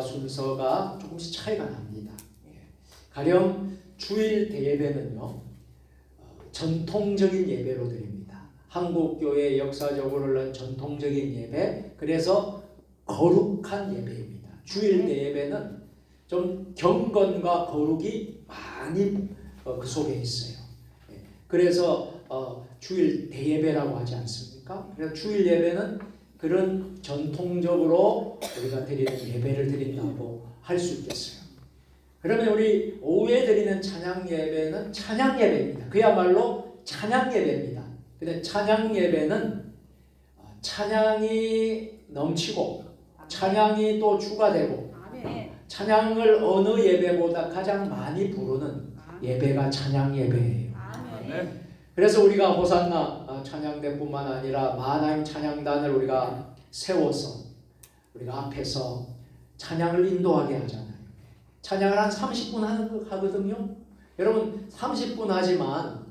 순서가 조금씩 차이가 납니다. 가령 주일 대예배는요, 전통적인 예배로 드립니다. 한국교회 역사적으로는 전통적인 예배, 그래서 거룩한 예배입니다. 주일 대예배는 좀 경건과 거룩이 많이 그 속에 있어요. 그래서 주일 대예배라고 하지 않습니까? 그래서 주일 예배는 그런 전통적으로 우리가 드리는 예배를 드린다고 할 수 있겠어요. 그러면 우리 오후에 드리는 찬양 예배는 찬양 예배입니다. 그야말로 찬양 예배입니다. 근데 찬양 예배는 찬양이 넘치고 찬양이 또 추가되고 찬양을 어느 예배보다 가장 많이 부르는 예배가 찬양 예배예요. 그래서 우리가 호산나 찬양대뿐만 아니라 마하나임 찬양단을 우리가 세워서 우리가 앞에서 찬양을 인도하게 하잖아요. 찬양을 한 30분 하거든요. 여러분 30분 하지만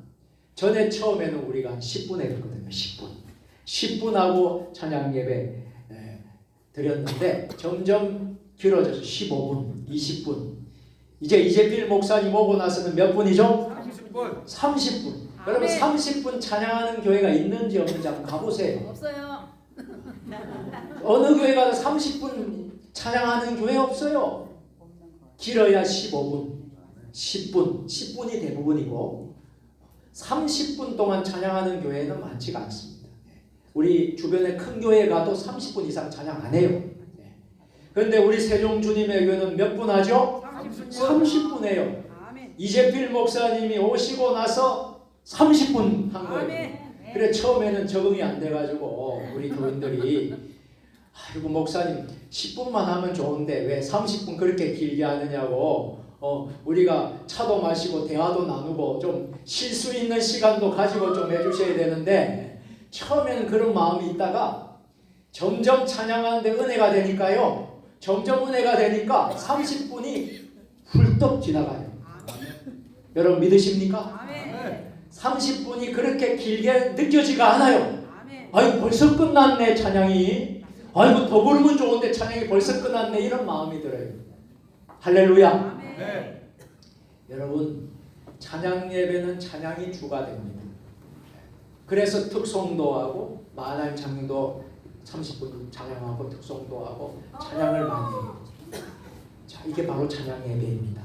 전에 처음에는 우리가 10분 했거든요. 10분 하고 찬양 예배 드렸는데 점점 길어져서 15분, 20분. 이제 이재필 목사님 오고 나서는 몇 분이죠? 30분. 여러분 30분 찬양하는 교회가 있는지 없는지 한번 가보세요. 없어요. 어느 교회 가도 30분 찬양하는 교회 없어요. 길어야 15분, 10분이 대부분이고 30분 동안 찬양하는 교회는 많지가 않습니다. 우리 주변에 큰 교회 가도 30분 이상 찬양 안 해요. 그런데 우리 세종주님의 교회는 몇 분 하죠? 30분 해요. 이재필 목사님이 오시고 나서 30분 한 거예요. 그래 처음에는 적응이 안 돼가지고 우리 교인들이 아이고 목사님 10분만 하면 좋은데 왜 30분 그렇게 길게 하느냐고 우리가 차도 마시고 대화도 나누고 좀 쉴 수 있는 시간도 가지고 좀 해주셔야 되는데 처음에는 그런 마음이 있다가 점점 찬양하는데 은혜가 되니까요. 점점 은혜가 되니까 30분이 훌떡 지나가요. 여러분 믿으십니까? 30분이 그렇게 길게 느껴지가 않아요. 아이고 벌써 끝났네 찬양이. 아이고 더 부르면 좋은데 찬양이 벌써 끝났네 이런 마음이 들어요. 할렐루야. 여러분 찬양 예배는 찬양이 주가 됩니다. 그래서 특송도 하고 마하나임 찬양도 30분 찬양하고 특송도 하고 찬양을 많이 해요. 자, 이게 바로 찬양 예배입니다.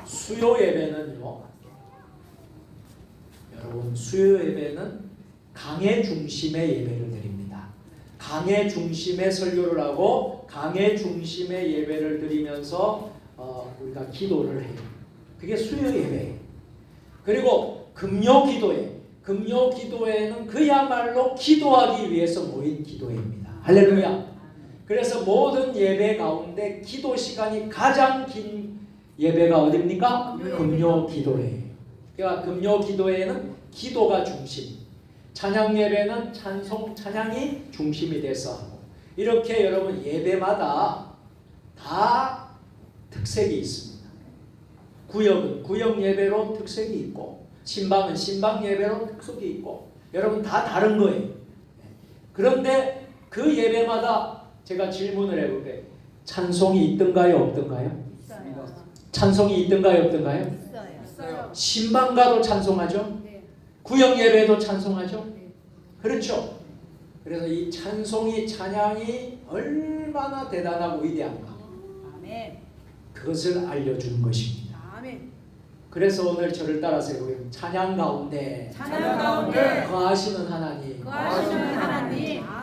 수요 예배는요. 여러분 수요 예배는 강의 중심의 예배를 드립니다. 강의 중심의 설교를 하고 강의 중심의 예배를 드리면서 우리가 기도를 해요. 그게 수요 예배예요. 그리고 금요 기도회는 그야말로 기도하기 위해서 모인 기도회입니다. 할렐루야. 그래서 모든 예배 가운데 기도 시간이 가장 긴 예배가 어디입니까? 금요 기도회예요. 그러니까 금요 기도회는 기도가 중심, 찬양 예배는 찬양이 중심이 돼서 하고 이렇게 여러분 예배마다 다 특색이 있습니다. 구역은 구역 예배로 특색이 있고 신방은 신방 예배로 특색이 있고 여러분 다 다른 거예요. 그런데 그 예배마다 제가 질문을 해볼게요. 찬송이 있던가요 없던가요? 있어요. 찬송이 있던가요 없던가요? 있어요. 신방 가도 찬송하죠? 네. 구역 예배도 찬송하죠? 네. 그렇죠? 그래서 이 찬양이 얼마나 대단하고 위대한가 그것을 알려주는 것입니다. 그래서 오늘 저를 따라서 우리 찬양 가운데 거하시는 하나님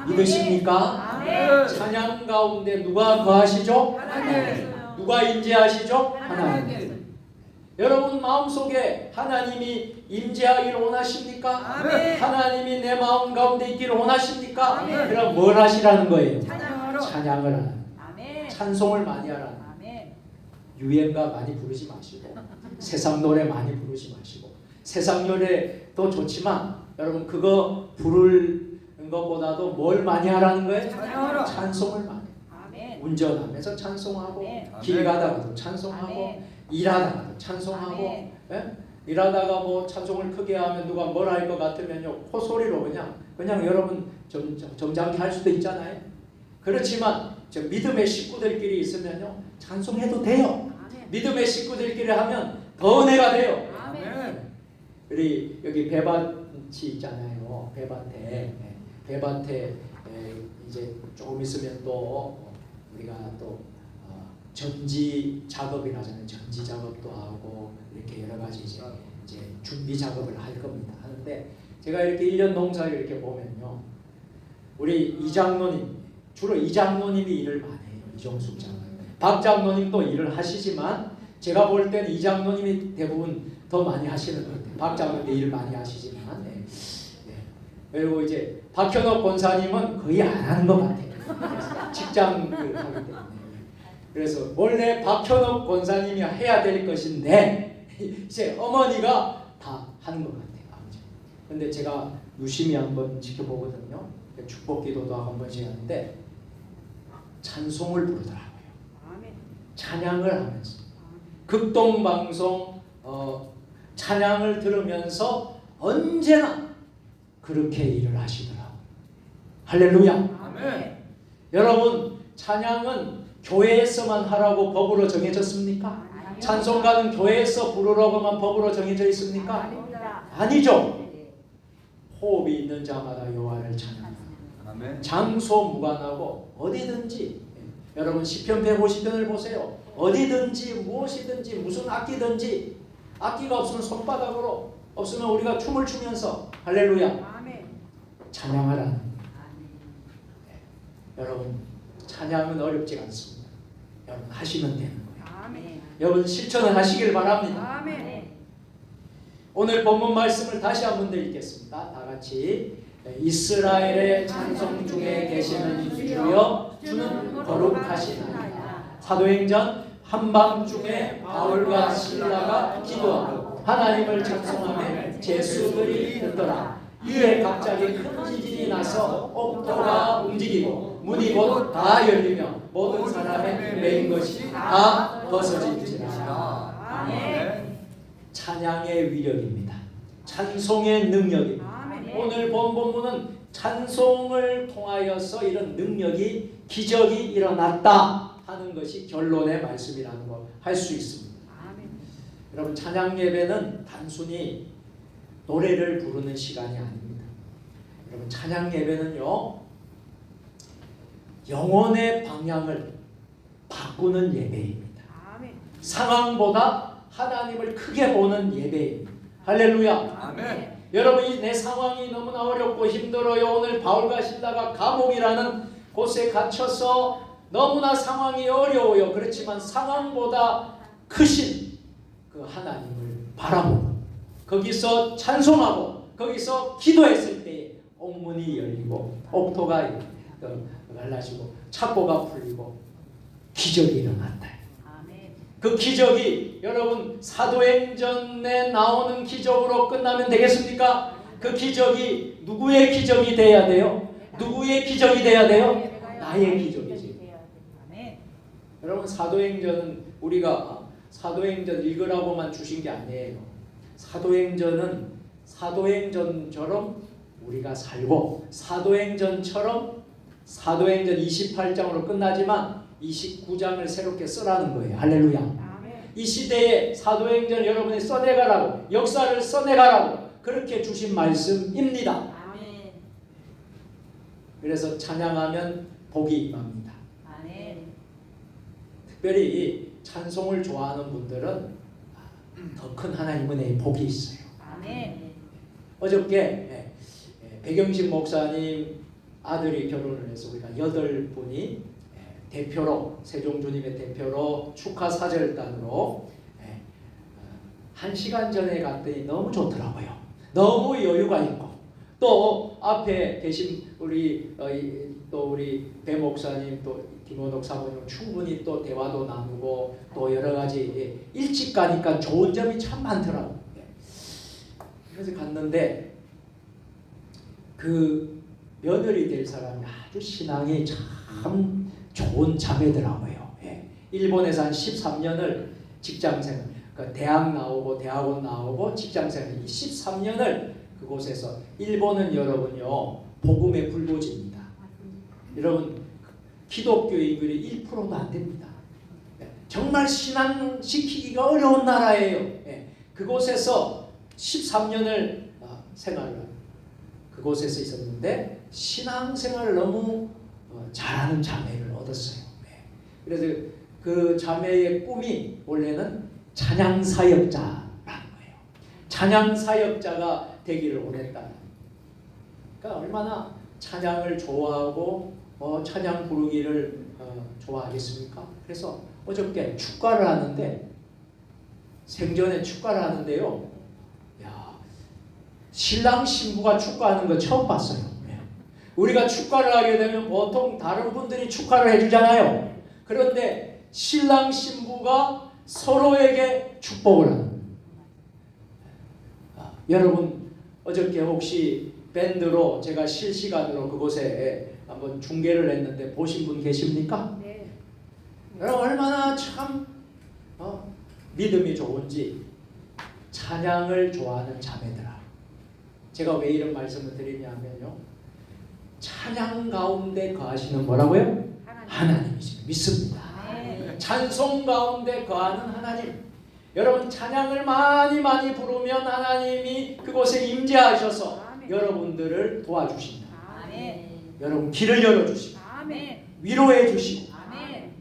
믿으십니까? 찬양 가운데 누가 거하시죠? 누가 임재하시죠? 하나님. 여러분 마음속에 하나님이 임재하기를 원하십니까? 하나님이 내 마음 가운데 있기를 원하십니까? 그럼 뭘 하시라는 거예요? 찬양을 하라. 찬송을 많이 하라. 유행가 많이 부르지 마시고 세상 노래 많이 부르지 마시고 세상 노래도 좋지만 여러분 그거 부르는 것보다도 뭘 많이 하라는 거예요? 찬송을 많이. 운전하면서 찬송하고 길 가다가도 찬송하고 일하다가도 찬송하고 일하다가 뭐 찬송을 크게 하면 누가 뭘 할 것 같으면요 콧소리로 그냥 여러분 점잖게 할 수도 있잖아요. 그렇지만 저 믿음의 식구들끼리 있으면요 찬송해도 돼요. 믿음의 식구들끼리 하면 더 은혜가 돼요. 우리 여기 배밭이 있잖아요. 배밭에 이제 조금 있으면 또 우리가 또 전지 작업이 하잖아요. 전지 작업도 하고 이렇게 여러 가지 이제 준비 작업을 할 겁니다. 하는데 제가 이렇게 1년 농사를 이렇게 보면요, 우리 이장로님, 주로 이장로님이 일을 많이 해요. 이종숙 장로님, 박 장로님도 일을 하시지만 제가 볼 때는 이장로님이 대부분 더 많이 하시는 것 같아요. 박 장로님도 일 많이 하시지만, 그리고 이제 박현옥 권사님은 거의 안 하는 것 같아요. 직장을 하기 때문에. 그래서 원래 박현옥 권사님이 해야 될 것인데 이제 어머니가 다 하는 것 같아요. 근데 제가 유심히 한번 지켜보거든요. 축복기도도 한 번씩 하는데 찬송을 부르더라고요. 찬양을 하면서 극동방송 찬양을 들으면서 언제나 그렇게 일을 하시더라고요. 할렐루야. 아멘. 여러분, 찬양은 교회에서만 하라고 법으로 정해졌습니까? 찬송가는 교회에서 부르라고만 법으로 정해져 있습니까? 아니죠. 호흡이 있는 자마다 여호와를 찬양하라. 장소 무관하고 어디든지, 여러분 시편 150편을 보세요. 어디든지 무엇이든지 무슨 악기든지, 악기가 없으면 손바닥으로, 없으면 우리가 춤을 추면서 할렐루야 찬양하라는. 여러분 찬양은 어렵지 않습니다. 여러분 하시면 되는 거예요. 여러분 실천을 하시길 바랍니다. 오늘 본문 말씀을 다시 한번 더 읽겠습니다. 다 같이. 이스라엘의 찬송 중에 계시는 주여, 주는 거룩하시나이다. 사도행전 한밤중에 바울과 실라가 기도하고 하나님을 찬송하며 제수들이 듣더라. 이에 갑자기 큰 지진이 나서 옥토가 움직이고 문이 곧 다 열리며 모든 사람의 매인 것이 다 벗어질지라. 찬양의 위력입니다. 찬송의 능력입니다. 오늘 본 본문은 찬송을 통하여서 이런 능력이, 기적이 일어났다 하는 것이 결론의 말씀이라는 걸 할 수 있습니다. 여러분 찬양 예배는 단순히 노래를 부르는 시간이 아닙니다. 여러분 찬양 예배는요, 영혼의 방향을 바꾸는 예배입니다. 상황보다 하나님을 크게 보는 예배입니다. 할렐루야. 아멘. 여러분 내 상황이 너무나 어렵고 힘들어요. 오늘 바울과 실라가 감옥이라는 곳에 갇혀서 너무나 상황이 어려워요. 그렇지만 상황보다 크신 그 하나님을 바라보고 거기서 찬송하고 거기서 기도했을 때에 옥문이 열리고 옥토가 갈라지고 착고가 풀리고 기적이 일어났다. 그 기적이 여러분 사도행전에 나오는 기적으로 끝나면 되겠습니까? 그 기적이 누구의 기적이 돼야 돼요? 누구의 기적이 돼야 돼요? 나의 기적이지. 여러분 사도행전은 우리가 사도행전 읽으라고만 주신 게 아니에요. 사도행전은 사도행전처럼 우리가 살고 사도행전처럼 사도행전 28장으로 끝나지만 29장을 새롭게 써라는 거예요. 할렐루야. 아멘. 이 시대에 사도행전 여러분이 써내가라고, 역사를 써내가라고 그렇게 주신 말씀입니다. 아멘. 그래서 찬양하면 복이 임합니다. 아멘. 특별히 찬송을 좋아하는 분들은 더 큰 하나님 은혜의 복이 있어요. 아멘. 어저께 백영식 목사님 아들이 결혼을 해서 우리가 8분이 대표로, 세종주님의 대표로 축하 사절단으로 1시간 전에 갔더니 너무 좋더라고요. 너무 여유가 있고 또 앞에 계신 우리 배 목사님 또 김원옥 사모님 충분히 또 대화도 나누고 또 여러 가지 일찍 가니까 좋은 점이 참 많더라고요. 그래서 갔는데 그 며느리 될 사람이 아주 신앙이 참 좋은 자매더라고요. 일본에서 한 13년을 직장생활, 그러니까 대학 나오고 대학원 나오고 직장생활 13년을 그곳에서, 일본은 여러분요 복음의 불모지입니다. 여러분 기독교 인구율이 1%도 안 됩니다. 정말 신앙시키기가 어려운 나라예요. 그곳에서 13년을 생활을 그곳에서 있었는데 신앙생활을 너무 잘하는 자매를 얻었어요. 그래서 그 자매의 꿈이 원래는 찬양사역자라는 거예요. 찬양사역자가 되기를 원했다. 그러니까 얼마나 찬양을 좋아하고 찬양 부르기를 좋아하겠습니까? 그래서 어저께 축가를 하는데 생전에 축가를 하는데요. 야, 신랑 신부가 축가하는 거 처음 봤어요. 우리가 축가를 하게 되면 보통 다른 분들이 축가를 해주잖아요. 그런데 신랑 신부가 서로에게 축복을 하는. 여러분 어저께 혹시 밴드로 제가 실시간으로 그곳에 한번 중계를 했는데 보신 분 계십니까? 네. 여러분 얼마나 참 믿음이 좋은지 찬양을 좋아하는 자매들아. 제가 왜 이런 말씀을 드리냐면요. 찬양 가운데 거하시는 뭐라고요? 하나님이십니다. 믿습니다. 찬송 가운데 거하는 하나님. 여러분 찬양을 많이 부르면 하나님이 그곳에 임재하셔서 여러분들을 도와주십니다. 여러분 길을 열어주시고 위로해 주시고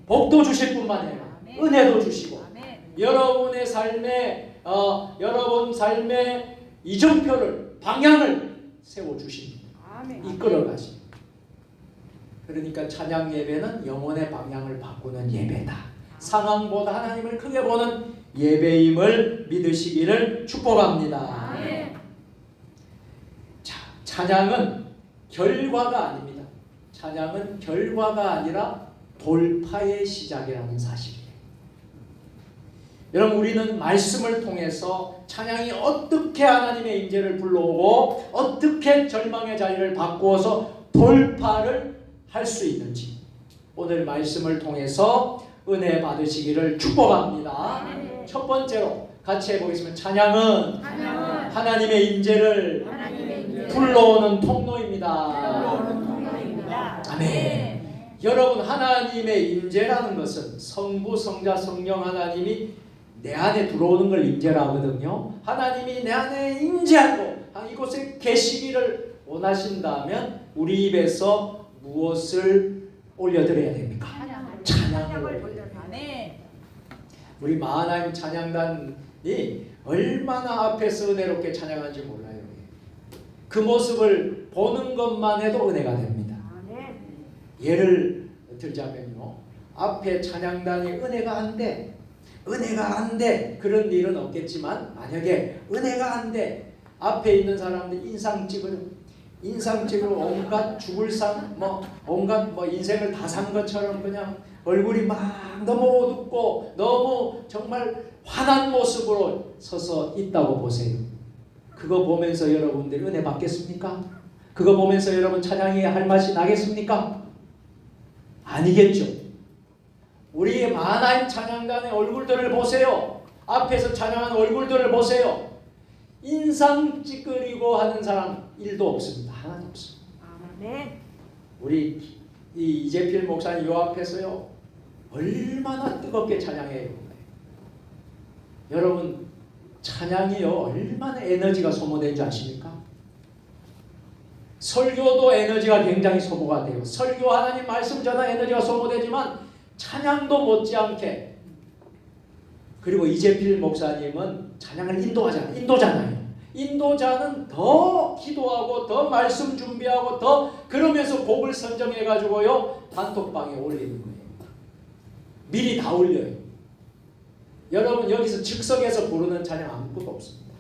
복도 주실 뿐만 아니라 은혜도 주시고 여러분의 삶에 여러분 삶의 이정표를 방향을 세워주십니다. 이끌어 가십니다. 그러니까 찬양 예배는 영혼의 방향을 바꾸는 예배다. 상황보다 하나님을 크게 보는 예배임을 믿으시기를 축복합니다. 자, 찬양은 결과가 아닙니다. 찬양은 결과가 아니라 돌파의 시작이라는 사실이에요. 여러분 우리는 말씀을 통해서 찬양이 어떻게 하나님의 임재를 불러오고 어떻게 절망의 자리를 바꾸어서 돌파를 할 수 있는지 오늘 말씀을 통해서 은혜 받으시기를 축복합니다. 첫 번째로 같이 해보겠습니다. 찬양은 하나님의 임재를 불러오는 통로입니다. 아멘. 여러분 하나님의 임재라는 것은 성부, 성자, 성령 하나님이 내 안에 들어오는 걸 임재라 하거든요. 하나님이 내 안에 임재하고 이곳에 계시기를 원하신다면 우리 입에서 무엇을 올려드려야 됩니까? 찬양을 올려드려야 됩니다. 우리 마하나임 찬양단이 얼마나 앞에서 은혜롭게 찬양하는지 몰라요. 그 모습을 보는 것만 해도 은혜가 됩니다. 예를 들자면요. 앞에 찬양단이 은혜가 안 돼. 그런 일은 없겠지만 만약에 은혜가 안 돼. 앞에 있는 사람들 인상 찍으려 온갖 죽을 상 온갖 인생을 다 산 것처럼 그냥 얼굴이 막 너무 어둡고 너무 정말 화난 모습으로 서서 있다고 보세요. 그거 보면서 여러분들이 은혜 받겠습니까? 그거 보면서 여러분 찬양이 할 맛이 나겠습니까? 아니겠죠. 우리의 마하나임 찬양단의 얼굴들을 보세요. 앞에서 찬양하는 얼굴들을 보세요. 인상 찌끄리고 하는 사람 1도 없습니다. 하나도 없습니다. 우리 이 이재필 목사님 요 앞에서요 얼마나 뜨겁게 찬양해요. 여러분 찬양이요 얼마나 에너지가 소모된 줄 아십니까? 설교도 에너지가 굉장히 소모가 돼요. 설교 하나님 말씀 전하 에너지가 소모되지만 찬양도 못지않게. 그리고 이재필 목사님은 찬양을 인도잖아요. 인도자는 더 기도하고 더 말씀 준비하고 더 그러면서 곡을 선정해가지고요 단톡방에 올리는 거예요. 미리 다 올려요. 여러분 여기서 즉석에서 부르는 찬양 아무것도 없습니다.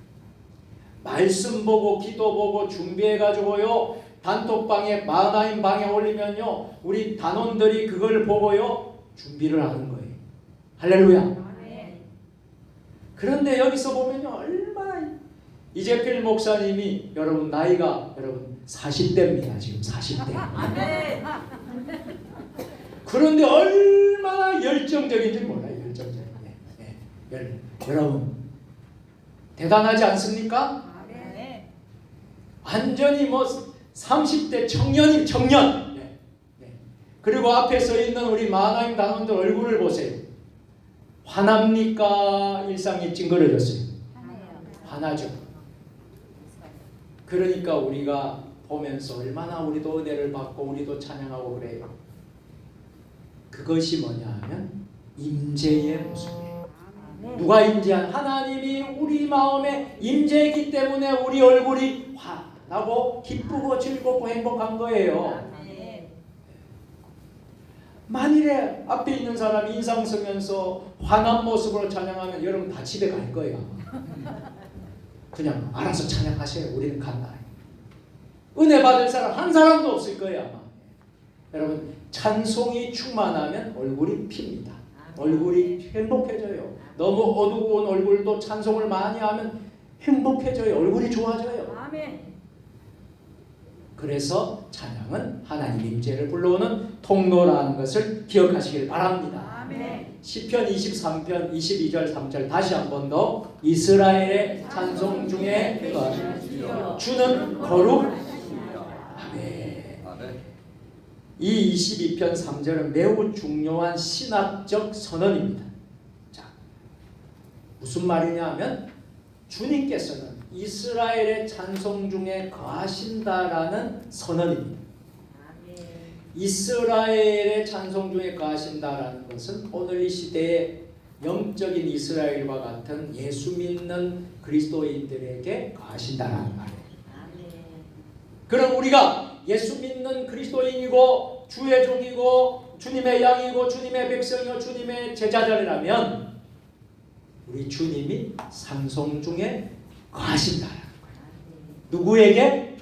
말씀 보고 기도 보고 준비해가지고요 단톡방에 마하나임 방에 올리면요 우리 단원들이 그걸 보고요 준비를 하는 거예요. 할렐루야. 그런데 여기서 보면요 얼마나 이재필 목사님이 여러분 나이가 여러분 40대입니다. 지금 40대. 그런데 얼마나 열정적인지 몰라요. 열정적인. 여러분 대단하지 않습니까? 완전히 30대 청년. 그리고 앞에 서 있는 우리 만화임 단원들 얼굴을 보세요. 화납니까? 일상이 찡그러졌어요. 화나죠. 그러니까 우리가 보면서 얼마나 우리도 은혜를 받고 우리도 찬양하고 그래요. 그것이 뭐냐 하면 임재의 모습이에요. 누가 임재한? 하나님이 우리 마음에 임재했기 때문에 우리 얼굴이 환하고 기쁘고 즐겁고 행복한 거예요. 만일에 앞에 있는 사람이 인상 쓰면서 환한 모습으로 찬양하면 여러분 다 집에 갈 거예요. 그냥 알아서 찬양하세요. 우리는 간다. 은혜 받을 사람 한 사람도 없을 거예요 아마. 여러분 찬송이 충만하면 얼굴이 핍니다. 얼굴이 행복해져요. 너무 어두운 얼굴도 찬송을 많이 하면 행복해져요. 얼굴이 좋아져요. 아멘. 그래서 찬양은 하나님 임재를 불러오는 통로라는 것을 기억하시길 바랍니다. 아멘. 시편 23편 22절 3절 다시 한 번 더. 이스라엘의 찬송 중에 주는 거룩. 이 22편 3절은 매우 중요한 신학적 선언입니다. 자, 무슨 말이냐 하면 주님께서는 이스라엘의 찬송 중에 거하신다라는 선언입니다. 이스라엘의 찬송 중에 거하신다라는 것은 오늘 이 시대의 영적인 이스라엘과 같은 예수 믿는 그리스도인들에게 거하신다라는 말이에요. 그럼 우리가 예수 믿는 그리스도인이고 주의 종이고 주님의 양이고 주님의 백성이고 주님의 제자들이라면 우리 주님이 찬송 중에 거하신다라는 거예요. 누구에게?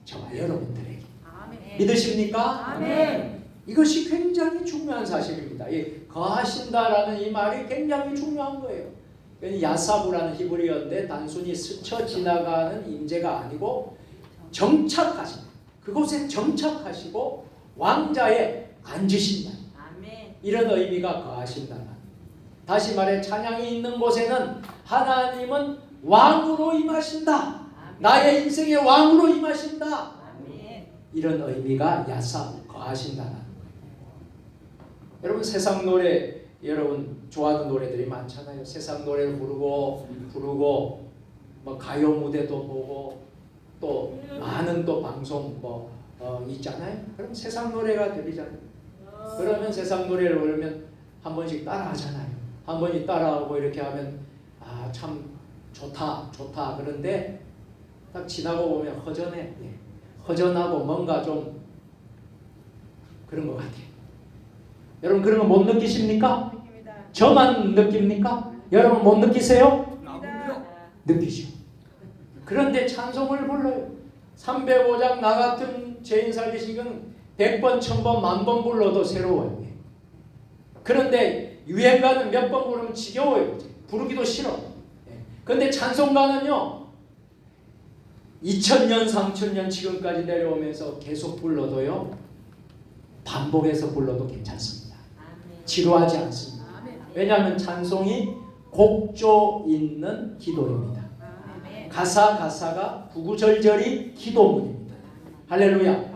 저와 여러분들에게. 아멘. 믿으십니까? 아멘. 이것이 굉장히 중요한 사실입니다. 거하신다라는 이 말이 굉장히 중요한 거예요. 야사부라는 히브리어인데 단순히 스쳐 지나가는 임재가 아니고 정착하신다. 그곳에 정착하시고 왕자에 앉으신다. 아멘. 이런 의미가 거하신다. 다시 말해 찬양이 있는 곳에는 하나님은 왕으로 임하신다. 아멘. 나의 인생의 왕으로 임하신다. 아멘. 이런 의미가 야사 거하신다는 거예요. 여러분 세상 노래 여러분 좋아하는 노래들이 많잖아요. 세상 노래를 부르고 뭐 가요 무대도 보고 또 많은 또 방송 있잖아요. 그럼 세상 노래가 들리잖아요. 그러면 세상 노래를 부르면 한 번씩 따라하잖아요. 한 번씩 따라하고 이렇게 하면 참 좋다. 그런데 딱 지나고 보면 허전해. 허전하고 뭔가 좀 그런 것 같아요. 여러분 그런 거 못 느끼십니까? 느낍니다. 저만 느낍니까? 여러분 못 느끼세요? 느낍니다. 느끼죠. 그런데 찬송을 불러요. 305장 나 같은 죄인 살리시는 100번, 1000번, 10,000번 불러도 새로워요. 그런데 유행가는 몇 번 부르면 지겨워요. 부르기도 싫어. 그런데 찬송가는요. 2000년, 3000년 지금까지 내려오면서 계속 불러도요. 반복해서 불러도 괜찮습니다. 지루하지 않습니다. 왜냐하면 찬송이 곡조 있는 기도입니다. 가사가 구구절절이 기도문입니다. 할렐루야.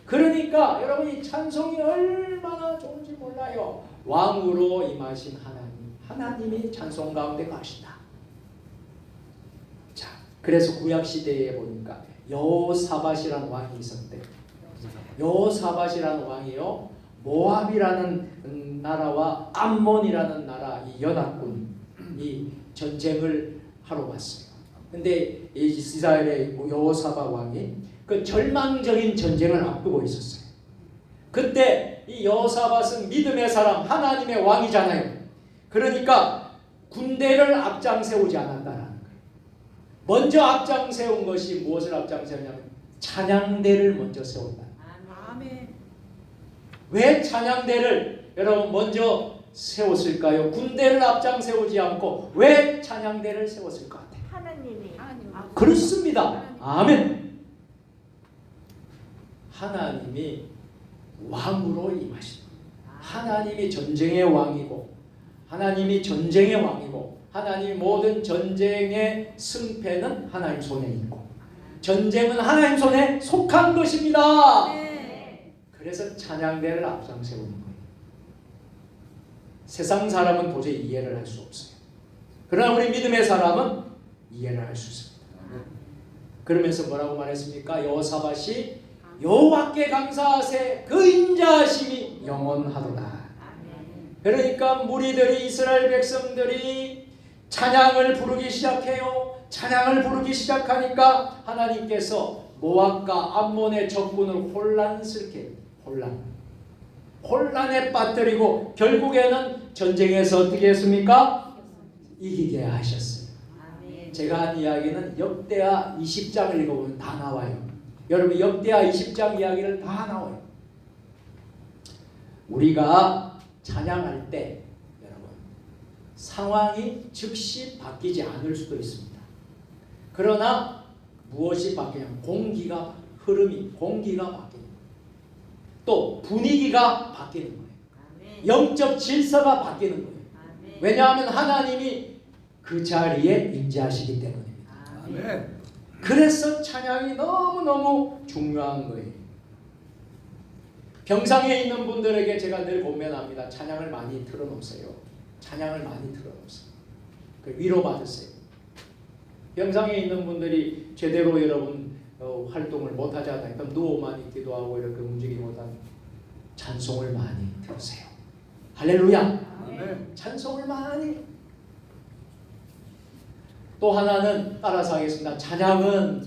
그러니까 여러분이 찬송이 얼마나 좋은지 몰라요. 왕으로 임하신 하나님이 찬송 가운데 가신다. 자, 그래서 구약시대에 보니까 여호사밧이라는 왕이 있었대요. 여호사밧이라는 왕이요 모압이라는 나라와 암몬이라는 나라 이 연합군이 전쟁을 하러 왔어요. 근데 이스라엘의 여호사밧 왕이 그 절망적인 전쟁을 앞두고 있었어요. 그때 이 여호사밧은 믿음의 사람 하나님의 왕이잖아요. 그러니까 군대를 앞장 세우지 않았다라는 거예요. 먼저 앞장 세운 것이 무엇을 앞장 세우냐면 찬양대를 먼저 세운다. 아멘. 왜 찬양대를 여러분 먼저 세웠을까요? 군대를 앞장 세우지 않고 왜 찬양대를 세웠을 것 같아요? 하나님. 그렇습니다. 아멘. 하나님이 왕으로 임하신다. 하나님이 전쟁의 왕이고 하나님이 전쟁의 왕이고 하나님이 모든 전쟁의 승패는 하나님 손에 있고 전쟁은 하나님 손에 속한 것입니다. 네. 그래서 찬양대를 앞장 세우는 거예요. 세상 사람은 도저히 이해를 할 수 없어요. 그러나 우리 믿음의 사람은 이해를 할 수 있습니다. 그러면서 뭐라고 말했습니까? 여호사밧이 여호와께 감사하세 그 인자하심이 영원하도다. 그러니까 무리들이 이스라엘 백성들이 찬양을 부르기 시작해요. 찬양을 부르기 시작하니까 하나님께서 모압과 암몬의 적군을 혼란스럽게 혼란에 빠뜨리고 결국에는 전쟁에서 어떻게 했습니까? 이기게 하셨어요. 제가 한 이야기는 역대하 20장을 읽어보면 다 나와요. 여러분 역대하 20장 이야기를 다 나와요. 우리가 찬양할 때 여러분 상황이 즉시 바뀌지 않을 수도 있습니다. 그러나 무엇이 바뀌냐면 공기가 바뀌는 거예요. 또 분위기가 바뀌는 거예요. 영적 질서가 바뀌는 거예요. 왜냐하면 하나님이 그 자리에 임재하시기 때문입니다. 그래서 찬양이 너무너무 중요한 거예요. 병상에 있는 분들에게 제가 늘 권면합니다. 찬양을 많이 틀어놓으세요. 찬양을 많이 틀어놓으세요. 위로받으세요. 병상에 있는 분들이 제대로 여러분 활동을 못하지 않아요. 그럼 누워만 있기도 하고 이렇게 움직이지 못하는 찬송을 많이 들으세요. 할렐루야. 찬송을 많이. 또 하나는 따라서 하겠습니다. 찬양은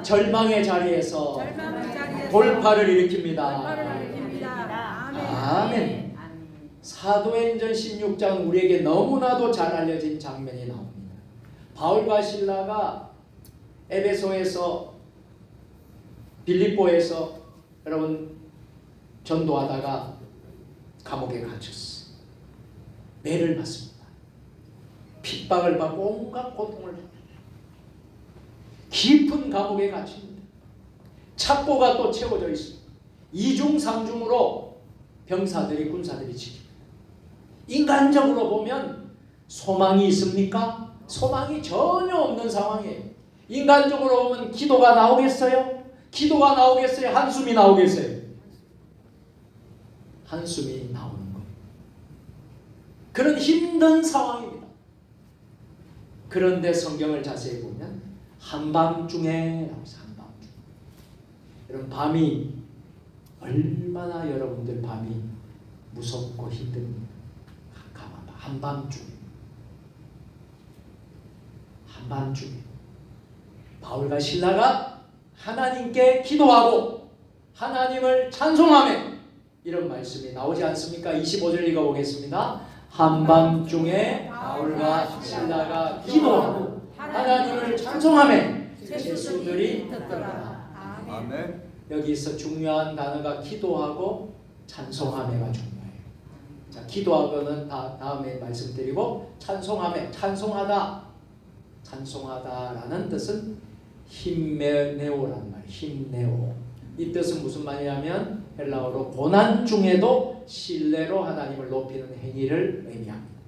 절망의 자리에서 돌파를 일으킵니다. 아멘. 사도행전 16장 우리에게 너무나도 잘 알려진 장면이 나옵니다. 바울과 실라가 에베소에서 빌립보에서 여러분 전도하다가 감옥에 갇혔어요. 매를 맞습니다. 핍박을 받고 온갖 고통을 받습니다. 깊은 감옥에 갇힙니다. 착고가 또 채워져 있습니다. 2중 3중으로 병사들이 군사들이 지킵니다. 인간적으로 보면 소망이 있습니까? 소망이 전혀 없는 상황이에요. 인간적으로 보면 기도가 나오겠어요? 기도가 나오겠어요? 한숨이 나오겠어요? 한숨이 나오는 거예요. 그런 힘든 상황입니다. 그런데 성경을 자세히 보면 한밤중에 한밤중. 여러분 밤이 얼마나 여러분들 밤이 무섭고 힘듭니까? 한밤중에 바울과 실라가 하나님께 기도하고 하나님을 찬송하며 이런 말씀이 나오지 않습니까? 25절 읽어보겠습니다. 한밤중에 바울과 실라가 기도하고 하나님을 찬송하며 제수들이 듣더라. 아멘. 여기서 중요한 단어가 기도하고 찬송하며가 중요해요. 자, 기도하고는 다음에 말씀드리고 찬송하며 찬송하다라는 뜻은 힘내오라는 말이에요. 힘내오. 이 뜻은 무슨 말이냐면 헬라어로 고난 중에도 신뢰로 하나님을 높이는 행위를 의미합니다.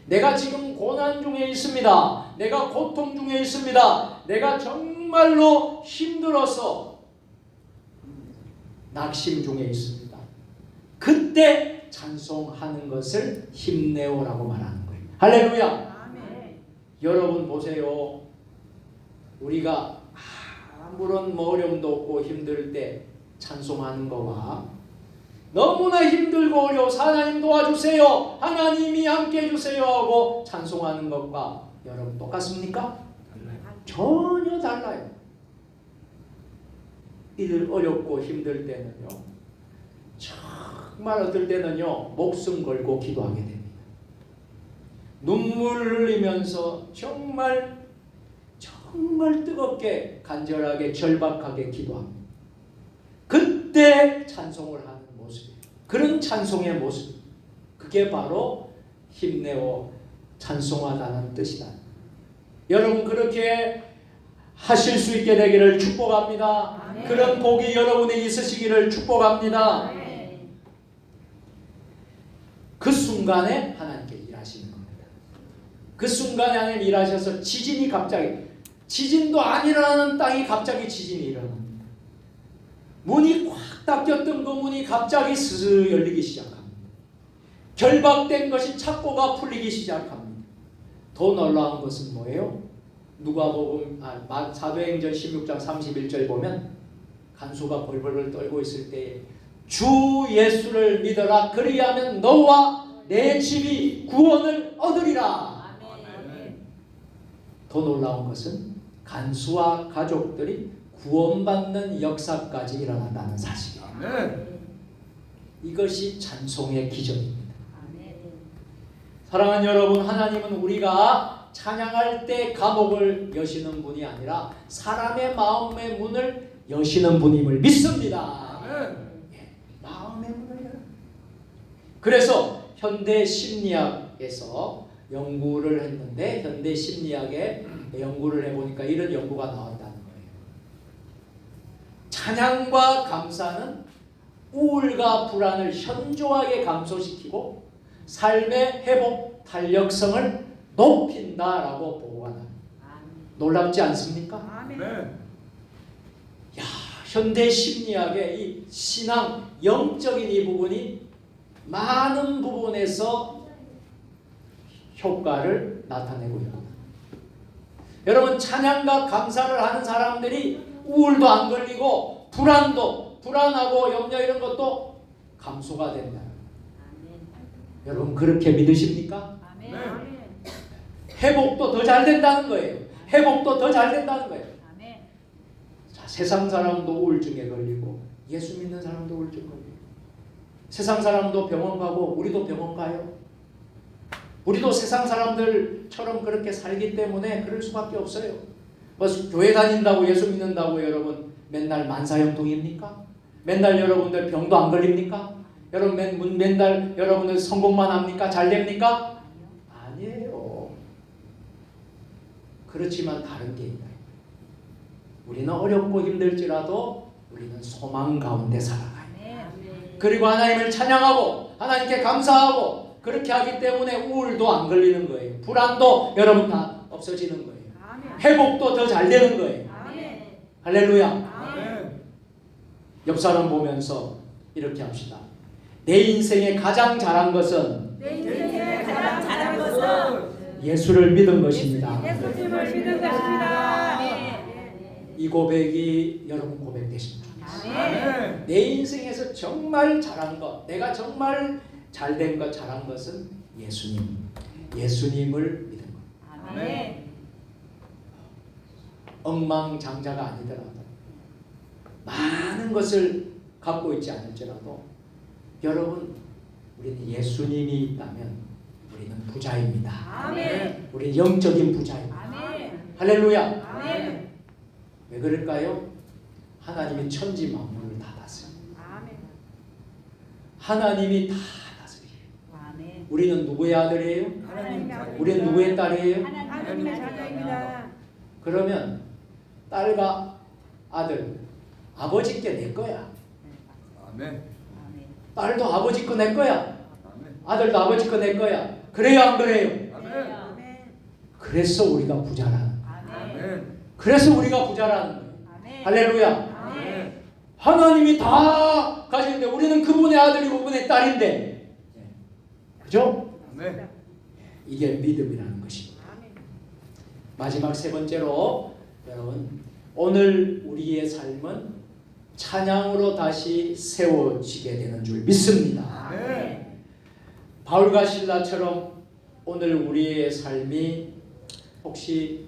내가 지금 고난 중에 있습니다. 내가 고통 중에 있습니다. 내가 정말로 힘들어서 낙심 중에 있습니다. 그때 찬송하는 것을 힘내오라고 말하는 거예요. 할렐루야. 여러분 보세요. 우리가 아무런 어려움도 없고 힘들 때 찬송하는 거와 너무나 힘들고 어려워서 하나님 도와주세요, 하나님이 함께 해주세요 하고 찬송하는 것과 여러분 똑같습니까? 전혀 달라요. 이들 어렵고 힘들 때는요, 정말 어떨 때는요 목숨 걸고 기도하게 됩니다. 눈물 흘리면서 정말 뜨겁게 간절하게 절박하게 기도합니다. 그때 찬송을 하는 모습이에요. 그런 찬송의 모습, 그게 바로 힘내어 찬송하다는 뜻이다. 여러분 그렇게 하실 수 있게 되기를 축복합니다. 아멘. 그런 복이 여러분에 있으시기를 축복합니다. 아멘. 그 순간에 하나님께 일하시는 겁니다. 그 순간에 하나님 일하셔서 지진도 안 일어나는 땅이 갑자기 지진이 일어납니다. 문이 꽉 닫혔던 그 문이 갑자기 스스 열리기 시작합니다. 결박된 것이 착고가 풀리기 시작합니다. 더 놀라운 것은 뭐예요? 누가복음 사도행전 16장 31절 보면 간수가 벌벌 떨고 있을 때에 주 예수를 믿어라 그리하면 너와 내 집이 구원을 얻으리라. 아멘. 더 놀라운 것은 간수와 가족들이 구원받는 역사까지 일어난다는 사실이에요. 아멘. 이것이 찬송의 기적입니다. 아멘. 사랑하는 여러분, 하나님은 우리가 찬양할 때 감옥을 여시는 분이 아니라 사람의 마음의 문을 여시는 분임을 믿습니다. 아멘. 마음의 문을 열어. 그래서 현대 심리학에서 연구를 했는데 현대 심리학에 연구를 해보니까 이런 연구가 나왔다는 거예요. 찬양과 감사는 우울과 불안을 현저하게 감소시키고 삶의 회복 탄력성을 높인다라고 보고가 나옵니다. 놀랍지 않습니까? 아멘. 아멘. 현대 심리학의 이 신앙 영적인 이 부분이 많은 부분에서 효과를 나타내고 있구나. 여러분, 찬양과 감사를 하는 사람들이 우울도 안 걸리고 불안하고 염려 이런 것도 감소가 된다. 여러분, 그렇게 믿으십니까? 아멘. 회복도 더 잘 된다는 거예요. 회복도 더 잘 된다는 거예요. 아멘. 자, 세상 사람도 우울증에 걸리고 예수 믿는 사람도 우울증 걸리고 세상 사람도 병원 가고 우리도 병원 가요. 우리도 세상 사람들처럼 그렇게 살기 때문에 그럴 수밖에 없어요. 뭐 교회 다닌다고 예수 믿는다고 여러분 맨날 만사형통입니까? 맨날 여러분들 병도 안 걸립니까? 여러분 맨날 여러분들 성공만 합니까? 잘 됩니까? 아니에요. 그렇지만 다른 게 있다. 우리는 어렵고 힘들지라도 우리는 소망 가운데 살아가요. 아멘. 그리고 하나님을 찬양하고 하나님께 감사하고 그렇게 하기 때문에 우울도 안 걸리는 거예요. 불안도 여러분 다 없어지는 거예요. 아멘. 회복도 더 잘 되는 거예요. 아멘. 할렐루야. 아멘. 옆 사람 보면서 이렇게 합시다. 내 인생에 가장 잘한 것은 내 인생에 가장 잘한 것은 예수를 믿은 것입니다. 예수님을 믿는 것입니다. 아멘. 이 고백이 여러분 고백 되십니다. 아멘. 내 인생에서 정말 잘한 것, 내가 정말 잘된 것, 잘한 것은 예수님을 믿은 것. 아멘. 엉망장자가 아니더라도 많은 것을 갖고 있지 않을지라도 여러분, 우리는 예수님이 있다면 우리는 부자입니다. 아멘. 우리는 영적인 부자입니다. 아멘. 할렐루야. 아멘. 왜 그럴까요? 하나님이 천지 만물을 다 다스려요. 아멘. 하나님이 다 다스려요. 아멘. 우리는 누구의 아들이에요? 하나님 우리는 누구의 딸이에요? 하나님의 자녀입니다. 그러면 딸과 아들, 아버지께 내 거야. 아멘. 아멘. 딸도 아버지 거 내 거야. 아멘. 아들도 아버지 거 내 거야. 그래요, 안 그래요? 아멘. 아멘. 그래서 우리가 부자라는 거예요. 아멘. 그래서 우리가 부자라는 거예요. 아멘. 할렐루야. 아멘. 하나님이 다 가지는데 우리는 그분의 아들이고 그분의 딸인데, 그죠? 아멘. 이게 믿음이라는 것입니다. 아멘. 마지막 세 번째로 여러분, 오늘 우리의 삶은 찬양으로 다시 세워지게 되는 줄 믿습니다. 아멘. 바울과 실라처럼 오늘 우리의 삶이 혹시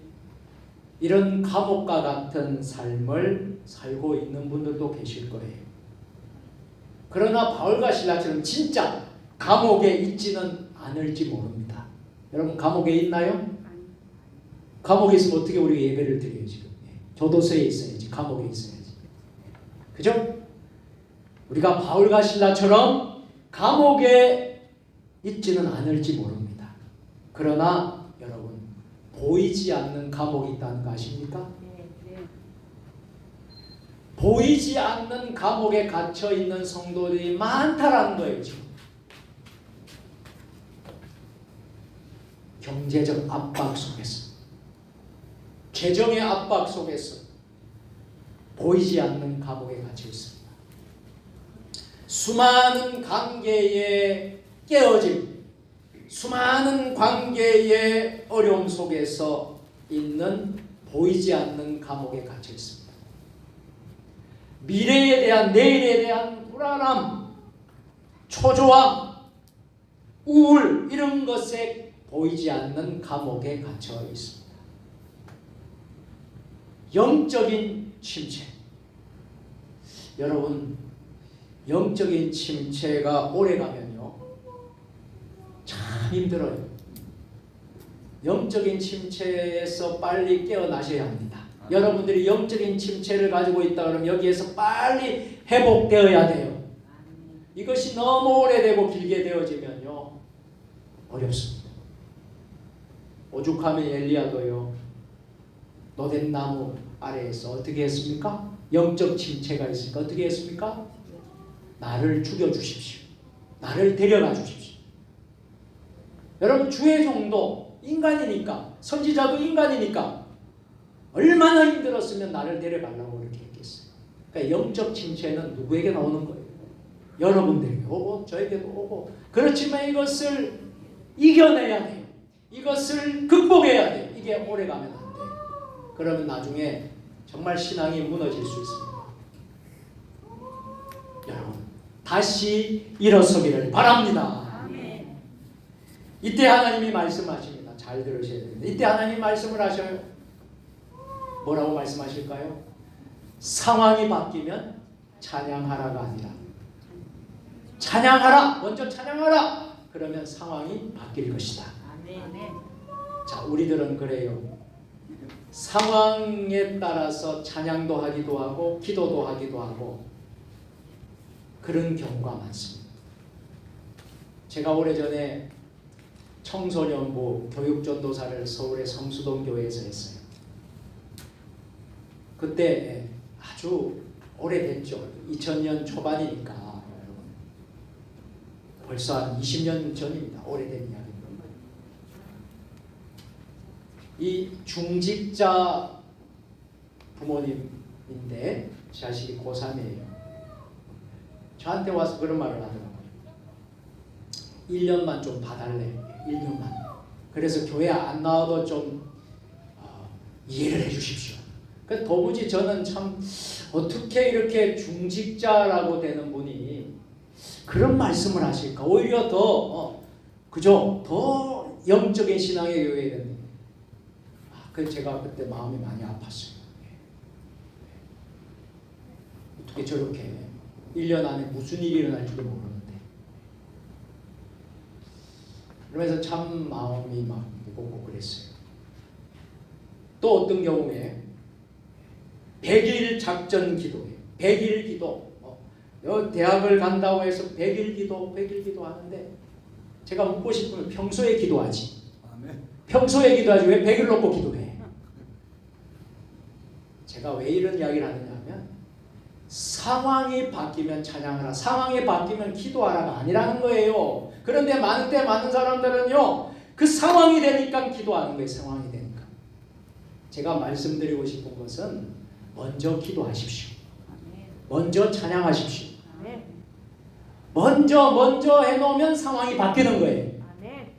이런 감옥과 같은 삶을 살고 있는 분들도 계실 거예요. 그러나 바울과 실라처럼 진짜 감옥에 있지는 않을지 모릅니다. 여러분, 감옥에 있나요? 감옥에 있으면 어떻게 우리가 예배를 드려요 지금? 교도소에 있어야지, 감옥에 있어야지. 그죠? 우리가 바울과 실라처럼 감옥에 있지는 않을지 모릅니다. 그러나 여러분, 보이지 않는 감옥이 있다는 거 아십니까? 네. 네. 보이지 않는 감옥에 갇혀 있는 성도들이 많다라는 거예요 지금. 경제적 압박 속에서, 재정의 압박 속에서 보이지 않는 감옥에 갇혀 있습니다. 수많은 관계의 깨어짐, 수많은 관계의 어려움 속에서 있는 보이지 않는 감옥에 갇혀 있습니다. 미래에 대한, 내일에 대한 불안함, 초조함, 우울, 이런 것에 보이지 않는 감옥에 갇혀 있습니다. 영적인 침체. 여러분, 영적인 침체가 오래가면요 참 힘들어요. 영적인 침체에서 빨리 깨어나셔야 합니다. 여러분들이 영적인 침체를 가지고 있다 그러면 여기에서 빨리 회복되어야 돼요. 이것이 너무 오래되고 길게 되어지면요 어렵습니다. 오죽하면 엘리야도요 노된 나무 아래에서 어떻게 했습니까? 영적 침체가 있으니까 어떻게 했습니까? 나를 죽여주십시오. 나를 데려가 주십시오. 여러분, 주의 종도 인간이니까, 선지자도 인간이니까 얼마나 힘들었으면 나를 데려가려고 그렇게 했겠어요. 그러니까 영적 침체는 누구에게 나오는 거예요? 여러분들에게 오고 저에게도 오고. 그렇지만 이것을 이겨내야 돼요. 이것을 극복해야 돼요. 이게 오래가면 안 돼요. 그러면 나중에 정말 신앙이 무너질 수 있습니다. 여러분, 다시 일어서기를 바랍니다. 아멘. 이때 하나님이 말씀하십니다. 잘 들으셔야 됩니다. 이때 하나님 말씀을 하셔요. 뭐라고 말씀하실까요? 상황이 바뀌면 찬양하라가 아니라 찬양하라! 먼저 찬양하라! 그러면 상황이 바뀔 것이다. 아멘. 자, 우리들은 그래요. 상황에 따라서 찬양도 하기도 하고 기도도 하기도 하고 그런 경우가 많습니다. 제가 오래전에 청소년부 교육전도사를 서울의 성수동 교회에서 했어요. 그때 아주 오래됐죠. 2000년 초반이니까 여러분. 벌써 한 20년 전입니다. 오래된 이야기입니다. 이 중직자 부모님인데 자식이 고3이에요. 저한테 와서 그런 말을 하더라고요. 1년만 좀 봐달래. 1년만. 그래서 교회 안 나와도 좀 이해를 해주십시오. 그 도무지 저는 참 어떻게 이렇게 중직자라고 되는 분이 그런 말씀을 하실까? 오히려 더 더 영적인 신앙의 교회에 되는. 그 제가 그때 마음이 많이 아팠어요. 어떻게 저렇게 1년 안에 무슨 일이 일어날지도 모르는데. 그러면서 참 마음이 막 무겁고 그랬어요. 또 어떤 경우에 100일 작전 기도예요. 100일 기도. 대학을 간다고 해서 100일 기도, 100일 기도 하는데 제가 묻고 싶으면 평소에 기도하지. 평소에 기도하지 왜 100일 놓고 기도해? 제가 왜 이런 이야기를 하느냐 하면 상황이 바뀌면 찬양하라, 상황이 바뀌면 기도하라가 아니라는 거예요. 그런데 많은 사람들은요 그 상황이 되니까 기도하는 거예요. 상황이 되니까. 제가 말씀드리고 싶은 것은 먼저 기도하십시오. 먼저 찬양하십시오. 먼저 해놓으면 상황이 바뀌는 거예요.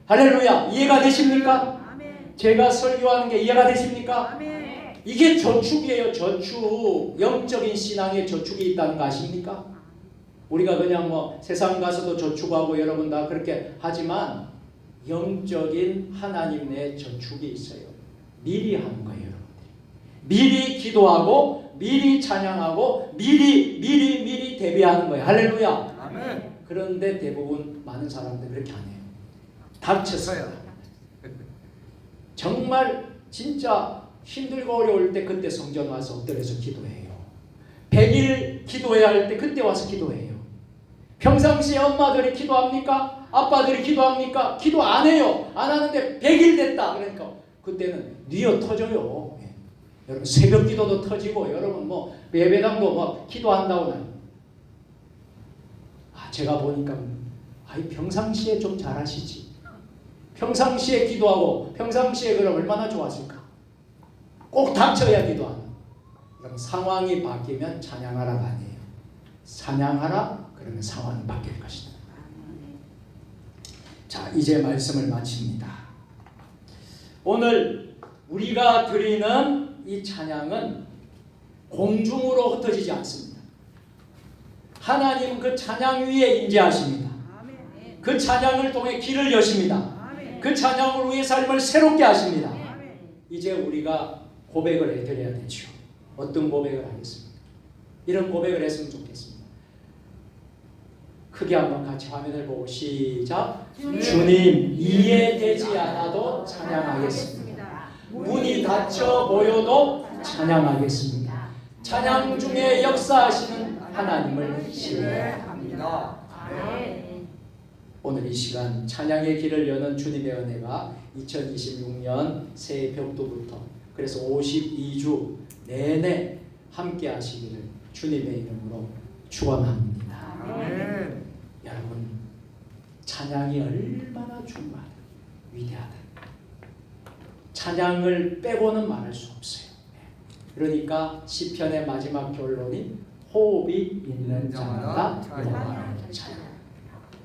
할렐루야. 이해가 되십니까? 제가 설교하는 게 이해가 되십니까? 이게 저축이에요. 저축. 영적인 신앙에 저축이 있다는 거 아십니까? 우리가 그냥 뭐 세상 가서도 저축하고 여러분 다 그렇게 하지만 영적인 하나님 내 저축이 있어요. 미리 하는 거예요. 여러분들. 미리 기도하고 미리 찬양하고 미리 대비하는 거예요. 할렐루야. 아멘. 그런데 대부분 많은 사람들 그렇게 안 해요. 닥쳤어요. 정말 진짜 힘들고 어려울 때 그때 성전 와서 엎드려서 기도해요. 100일 기도해야 할 때 그때 와서 기도해요. 평상시에 엄마들이 기도합니까? 아빠들이 기도합니까? 기도 안 해요. 안 하는데 100일 됐다. 그러니까 그때는 뉘어 터져요. 여러분 새벽 기도도 터지고 여러분 뭐 예배당도 뭐 기도한다고 나요. 제가 보니까 평상시에 좀 잘하시지. 평상시에 기도하고 평상시에 그럼 얼마나 좋았을까. 꼭 닥쳐야 기도하는. 그럼 상황이 바뀌면 찬양하라가 아니에요. 찬양하라, 그러면 상황이 바뀔 것이다. 자, 이제 말씀을 마칩니다. 오늘 우리가 드리는 이 찬양은 공중으로 흩어지지 않습니다. 하나님은 그 찬양 위에 임재하십니다. 아멘. 그 찬양을 통해 길을 여십니다. 아멘. 그 찬양으로 우리의 삶을 새롭게 하십니다. 아멘. 이제 우리가 고백을 해드려야 되죠. 어떤 고백을 하겠습니까? 이런 고백을 했으면 좋겠습니다. 크게 한번 같이 화면을 보고 시작. 주님 이해되지 않아도 찬양하겠습니다. 문이 닫혀 보여도 찬양하겠습니다. 찬양 중에 역사하시는 하나님을 신뢰합니다. 아멘. 오늘 이 시간 찬양의 길을 여는 주님의 은혜가 2026년 새해 벽두부터 그래서 52주 내내 함께 하시기를 주님의 이름으로 축원합니다. 아멘. 여러분, 찬양이 얼마나 중요하다, 위대하다. 찬양을 빼고는 말할 수 없어요. 그러니까 시편의 마지막 결론이 호흡이 있는 자마다 여호와를 찬양.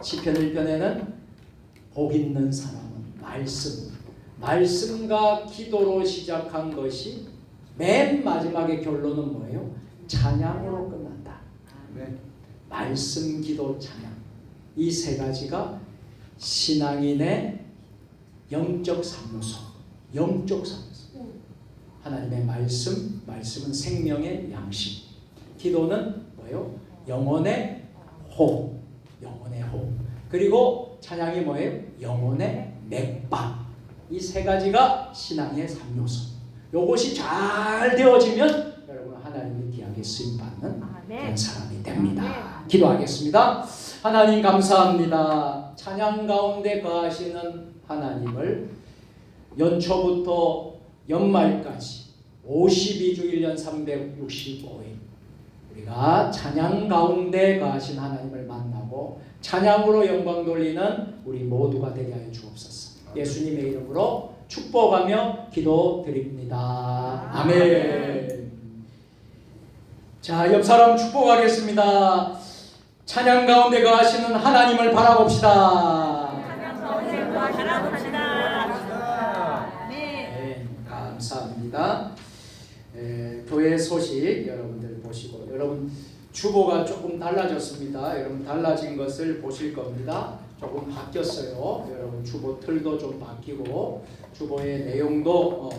시편 1편에는 복 있는 사람은 말씀과 기도로 시작한 것이 맨 마지막의 결론은 뭐예요? 찬양으로 끝난다. 아멘. 말씀, 기도, 찬양. 이 세 가지가 신앙인의 영적 3요소. 하나님의 말씀은 생명의 양식. 기도는 뭐예요? 영혼의 호흡. 그리고 찬양이 뭐예요? 영혼의 맥박. 이 세 가지가 신앙의 3요소. 요것이 잘 되어지면 여러분 하나님의 귀하게 쓰임받는 그런 사람이 됩니다. 기도하겠습니다. 하나님 감사합니다. 찬양 가운데 거하시는 하나님을 연초부터 연말까지 52주 1년 365일 우리가 찬양 가운데 거하신 하나님을 만나고 찬양으로 영광 돌리는 우리 모두가 되게 하여 주옵소서. 예수님의 이름으로 축복하며 기도드립니다. 아멘. 자, 옆 사람 축복하겠습니다. 찬양 가운데 거하시는 하나님을 바라봅시다. 찬양 가운데 바라봅시다. 네, 감사합니다. 교회 소식 여러분들 보시고, 여러분 주보가 조금 달라졌습니다. 여러분 달라진 것을 보실 겁니다. 조금 바뀌었어요. 여러분 주보 틀도 좀 바뀌고 주보의 내용도